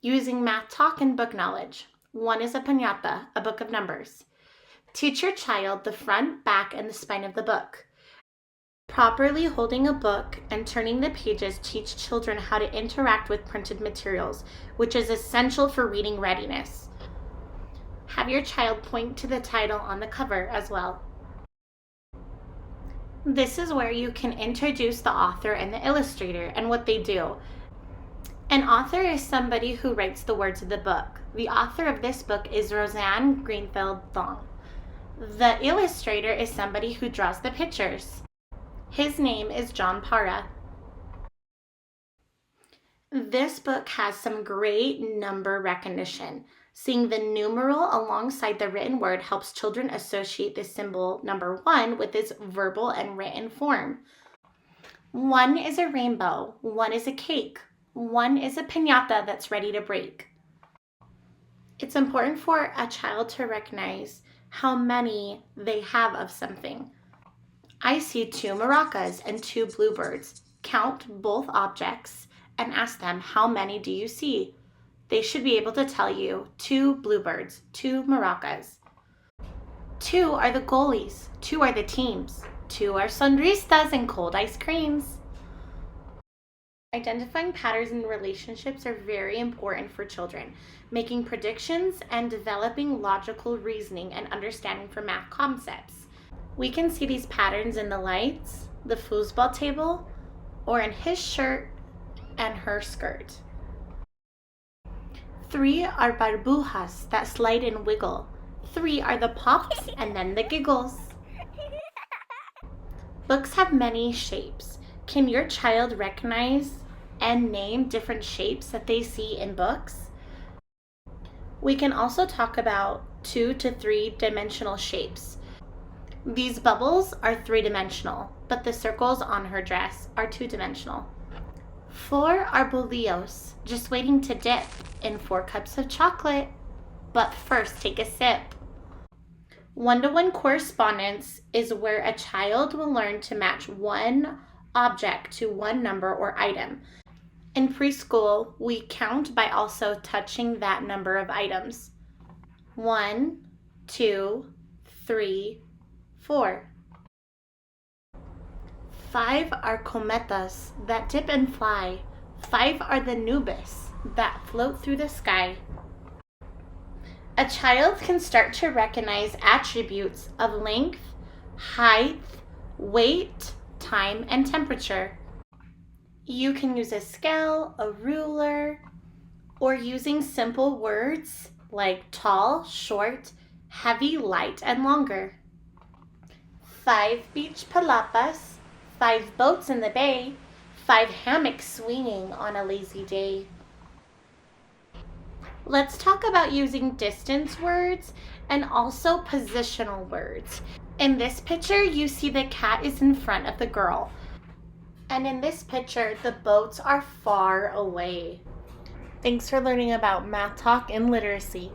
Using math talk and book knowledge. One is a Pinata, a book of numbers. Teach your child the front, back, and the spine of the book. Properly holding a book and turning the pages teach children how to interact with printed materials, which is essential for reading readiness. Have your child point to the title on the cover as well. This is where you can introduce the author and the illustrator and what they do. An author is somebody who writes the words of the book. The author of this book is Roseanne Greenfield Thong. The illustrator is somebody who draws the pictures. His name is John Para. This book has some great number recognition. Seeing the numeral alongside the written word helps children associate the symbol number 1 with its verbal and written form. 1 is a rainbow, 1 is a cake, 1 is a piñata that's ready to break. It's important for a child to recognize how many they have of something. I see 2 maracas and 2 bluebirds. Count both objects and ask them, how many do you see? They should be able to tell you 2 bluebirds, 2 maracas. 2 are the goalies, 2 are the teams, 2 are sonristas and cold ice creams. Identifying patterns in relationships are very important for children, making predictions and developing logical reasoning and understanding for math concepts. We can see these patterns in the lights, the foosball table, or in his shirt and her skirt. 3 are barbujas that slide and wiggle. 3 are the pops and then the giggles. Books have many shapes. Can your child recognize and name different shapes that they see in books? We can also talk about 2 to 3 dimensional shapes. These bubbles are 3-dimensional, but the circles on her dress are 2-dimensional. 4 are bolillos, just waiting to dip in 4 cups of chocolate. But first, take a sip. 1-to-1 correspondence is where a child will learn to match one object to one number or item. In preschool, we count by also touching that number of items. 1, 2, 3, 4. 5 are cometas that dip and fly. 5 are the nubes that float through the sky. A child can start to recognize attributes of length, height, weight, time, and temperature. You can use a scale, a ruler, or using simple words like tall, short, heavy, light, and longer. 5 beach palapas, 5 boats in the bay, 5 hammocks swinging on a lazy day. Let's talk about using distance words and also positional words. In this picture, you see the cat is in front of the girl. And in this picture, the boats are far away. Thanks for learning about math talk and literacy.